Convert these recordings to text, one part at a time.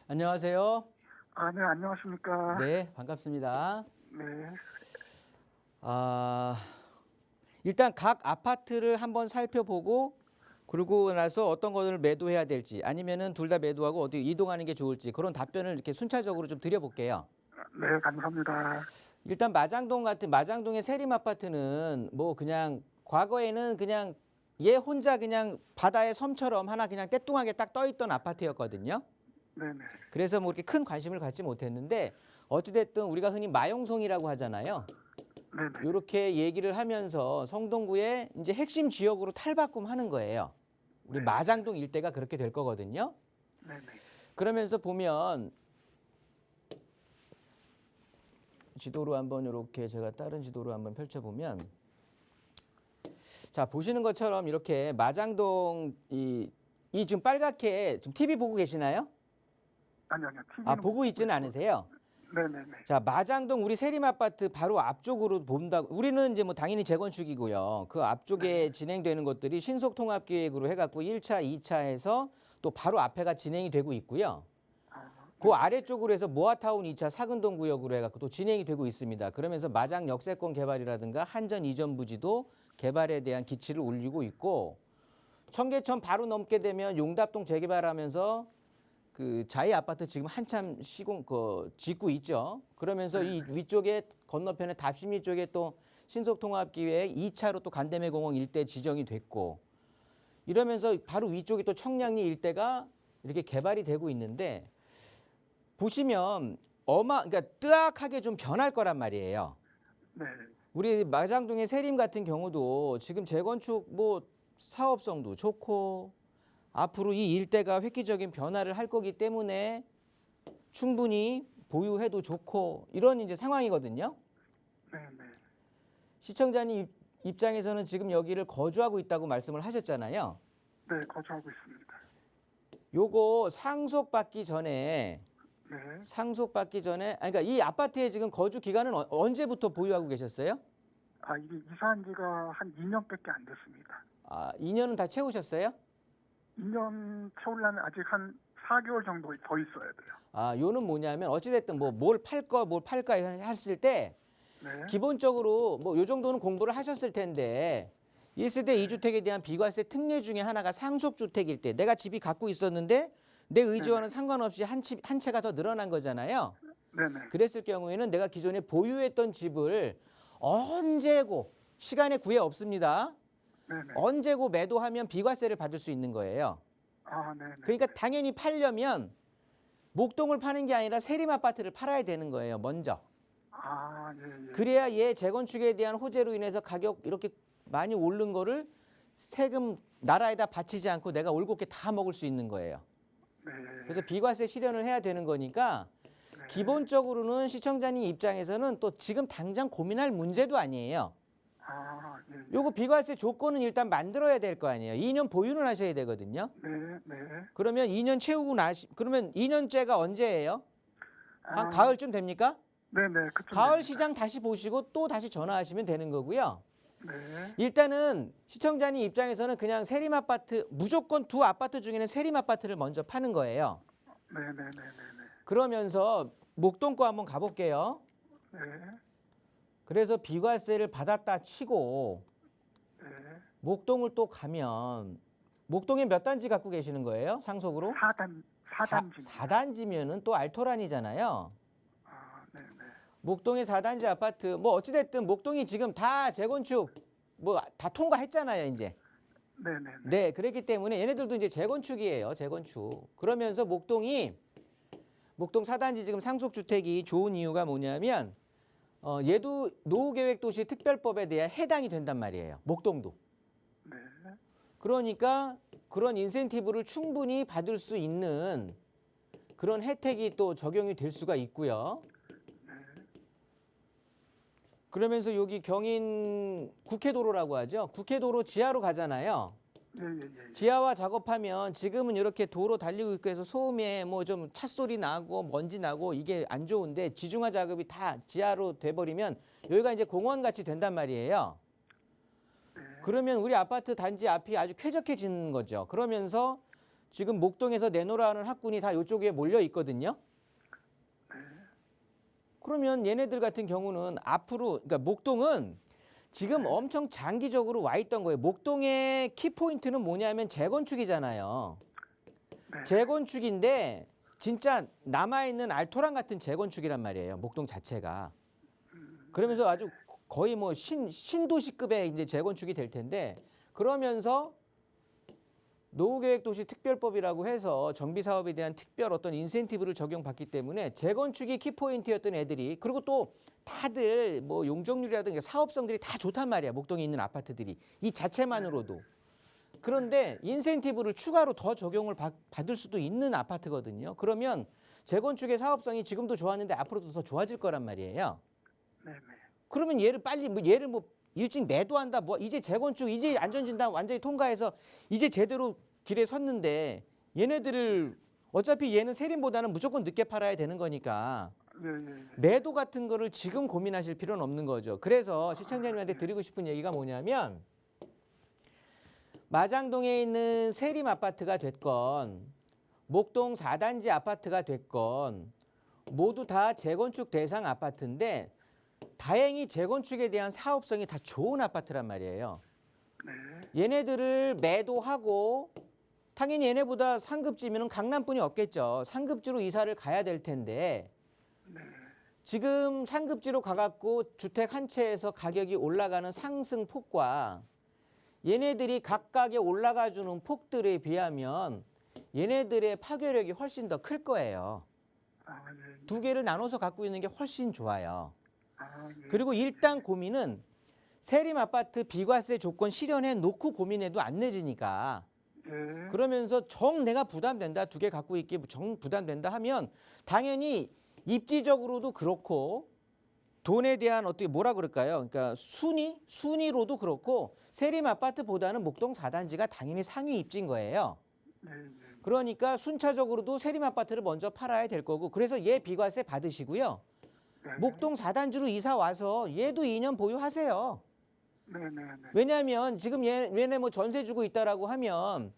안녕하세요. 네, 안녕하십니까. 네, 반갑습니다. 네, 아, 일단 각 아파트를 한번 살펴보고 그러고 나서 어떤 것을 매도해야 될지 아니면은 둘 다 매도하고 어디 이동하는 게 좋을지 그런 답변을 이렇게 순차적으로 좀 드려볼게요. 네, 감사합니다. 일단 마장동의 세림 아파트는 뭐 그냥 과거에는 그냥 얘 혼자 그냥 바다의 섬처럼 하나 그냥 떼뚱하게 딱 떠 있던 아파트였거든요. 네네. 그래서 뭐 이렇게 큰 관심을 갖지 못했는데 어찌됐든 우리가 흔히 마용성이라고 하잖아요. 네네. 이렇게 얘기를 하면서 성동구의 이제 핵심 지역으로 탈바꿈하는 거예요. 우리 네. 마장동 일대가 그렇게 될 거거든요. 네네. 그러면서 보면 지도로 한번 이렇게 제가 다른 지도로 한번 펼쳐보면 자 보시는 것처럼 이렇게 마장동 이 지금 빨갛게 지금 TV 보고 계시나요? 아니요. TV는 아 보고 있지는 않으세요? 네네네. 자, 마장동 우리 세림 아파트 바로 앞쪽으로 본다. 우리는 이제 뭐 당연히 재건축이고요. 그 앞쪽에 진행되는 것들이 신속 통합 기획으로 해갖고 1차, 2차 해서 또 바로 앞에가 진행이 되고 있고요. 그 아래쪽으로 해서 모아타운 2차 사근동 구역으로 해갖고 또 진행이 되고 있습니다. 그러면서 마장 역세권 개발이라든가 한전 이전 부지도 개발에 대한 기치를 올리고 있고 청계천 바로 넘게 되면 용답동 재개발하면서 그 자이 아파트 지금 한참 짓고 있죠. 그러면서 이 위쪽에 건너편에 답심리 쪽에 또 신속통합기획 2차로 또 간대매공원 일대 지정이 됐고 이러면서 바로 위쪽에 또 청량리 일대가 이렇게 개발이 되고 있는데 보시면 그러니까 뜨악하게 좀 변할 거란 말이에요. 네. 우리 마장동의 세림 같은 경우도 지금 재건축 뭐 사업성도 좋고 앞으로 이 일대가 획기적인 변화를 할 거기 때문에 충분히 보유해도 좋고 이런 이제 상황이거든요. 네네. 시청자님 입장에서는 지금 여기를 거주하고 있다고 말씀을 하셨잖아요. 네, 거주하고 있습니다. 요거 네. 상속받기 전에 아니 그러니까 이 아파트에 지금 거주 기간은 언제부터 보유하고 계셨어요? 이게 이사한 지가 한 2년밖에 안 됐습니다. 아, 2년은 다 채우셨어요? 2년 채우려면 아직 한 4개월 정도 더 있어야 돼요. 아, 요는 뭐냐면 어찌됐든 뭐 뭘 팔까 했을 때 네. 기본적으로 뭐 요 정도는 공부를 하셨을 텐데 1세대 2주택에 대한 비과세 특례 중에 하나가 상속주택일 때 내가 집이 갖고 있었는데 내 의지와는 상관없이 한 채가 더 늘어난 거잖아요. 네네. 그랬을 경우에는 내가 기존에 보유했던 집을 언제고 시간에 구애 없습니다. 네네. 언제고 매도하면 비과세를 받을 수 있는 거예요. 네네. 그러니까 당연히 팔려면 목동을 파는 게 아니라 세림 아파트를 팔아야 되는 거예요. 먼저. 예. 그래야 얘 재건축에 대한 호재로 인해서 가격 이렇게 많이 오른 거를 세금 나라에다 바치지 않고 내가 올곧게 다 먹을 수 있는 거예요. 네. 그래서 비과세 실현을 해야 되는 거니까 기본적으로는 시청자님 입장에서는 또 지금 당장 고민할 문제도 아니에요. 예. 요거 비과세 조건은 일단 만들어야 될 거 아니에요. 2년 보유는 하셔야 되거든요. 네. 그러면 2년 채우고 그러면 2년째가 언제예요? 한 가을쯤 됩니까? 네네. 가을 시장 다시 보시고 또 다시 전화하시면 되는 거고요. 네. 일단은 시청자님 입장에서는 그냥 세림 아파트 무조건 두 아파트 중에는 세림 아파트를 먼저 파는 거예요. 네네네네. 그러면서 목동 거 한번 가볼게요. 네. 그래서 비과세를 받았다 치고 네. 목동을 또 가면 목동에 몇 단지 갖고 계시는 거예요? 상속으로? 4단지. 4단지면은 또 알토란이잖아요. 네네. 목동의 4단지 아파트 뭐 어찌됐든 목동이 지금 다 재건축 뭐 다 통과했잖아요 이제. 네네. 네 그랬기 때문에 얘네들도 이제 재건축이에요. 재건축. 그러면서 목동 4단지 지금 상속주택이 좋은 이유가 뭐냐면 얘도 노후계획도시 특별법에 대해 해당이 된단 말이에요. 목동도. 네. 그러니까 그런 인센티브를 충분히 받을 수 있는 그런 혜택이 또 적용이 될 수가 있고요. 그러면서 여기 경인 국회도로라고 하죠. 국회도로 지하로 가잖아요. 예. 지하화 작업하면 지금은 이렇게 도로 달리고 있고 해서 소음에 뭐 좀 찻소리 나고 먼지 나고 이게 안 좋은데 지중화 작업이 다 지하로 돼버리면 여기가 이제 공원 같이 된단 말이에요. 그러면 우리 아파트 단지 앞이 아주 쾌적해지는 거죠. 그러면서 지금 목동에서 내놓으라는 학군이 다 이쪽에 몰려 있거든요. 그러면 얘네들 같은 경우는 앞으로 그러니까 목동은 지금 엄청 장기적으로 와 있던 거예요. 목동의 키포인트는 뭐냐면 재건축이잖아요. 네. 재건축인데 진짜 남아있는 알토란 같은 재건축이란 말이에요. 목동 자체가. 그러면서 아주 거의 뭐 신도시급의 이제 재건축이 될 텐데 그러면서 노후계획도시특별법이라고 해서 정비사업에 대한 특별 어떤 인센티브를 적용받기 때문에 재건축이 키포인트였던 애들이 그리고 또 다들 뭐 용적률이라든가 사업성들이 다 좋단 말이야. 목동에 있는 아파트들이 이 자체만으로도. 그런데 인센티브를 추가로 더 적용을 받을 수도 있는 아파트거든요. 그러면 재건축의 사업성이 지금도 좋았는데 앞으로도 더 좋아질 거란 말이에요. 네네. 그러면 얘를 빨리 얘를 일찍 매도한다. 이제 재건축 이제 안전진단 완전히 통과해서 이제 제대로 길에 섰는데 얘네들을 어차피 얘는 세림보다는 무조건 늦게 팔아야 되는 거니까 매도 같은 거를 지금 고민하실 필요는 없는 거죠. 그래서 시청자님한테 드리고 싶은 얘기가 뭐냐면 마장동에 있는 세림 아파트가 됐건 목동 4단지 아파트가 됐건 모두 다 재건축 대상 아파트인데 다행히 재건축에 대한 사업성이 다 좋은 아파트란 말이에요. 얘네들을 매도하고 당연히 얘네보다 상급지면 강남뿐이 없겠죠. 상급지로 이사를 가야 될 텐데 지금 상급지로 가갖고 주택 한 채에서 가격이 올라가는 상승폭과 얘네들이 각각의 올라가주는 폭들에 비하면 얘네들의 파괴력이 훨씬 더 클 거예요. 두 개를 나눠서 갖고 있는 게 훨씬 좋아요. 그리고 일단 고민은 세림 아파트 비과세 조건 실현해 놓고 고민해도 안 늦으니까 그러면서 정 내가 부담된다 두 개 갖고 있기 정 부담된다 하면 당연히 입지적으로도 그렇고 돈에 대한 어떻게 뭐라 그럴까요? 그러니까 순위로도 그렇고 세림 아파트보다는 목동 4단지가 당연히 상위 입지인 거예요. 그러니까 순차적으로도 세림 아파트를 먼저 팔아야 될 거고 그래서 얘 비과세 받으시고요. 목동 4단지로 이사 와서 얘도 2년 보유하세요. 왜냐하면 지금 얘네 뭐 전세 주고 있다라고 하면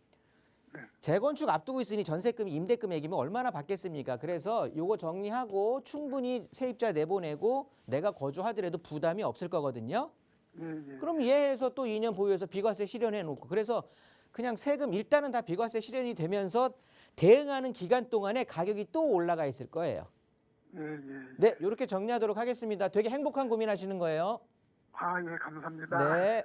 재건축 앞두고 있으니 전세금이 임대금액이면 얼마나 받겠습니까? 그래서 요거 정리하고 충분히 세입자 내보내고 내가 거주하더라도 부담이 없을 거거든요. 그럼 얘에서 또 2년 보유해서 비과세 실현해 놓고 그래서 그냥 세금 일단은 다 비과세 실현이 되면서 대응하는 기간 동안에 가격이 또 올라가 있을 거예요. 네, 이렇게 정리하도록 하겠습니다. 되게 행복한 고민하시는 거예요. 아, 예, 감사합니다. 네.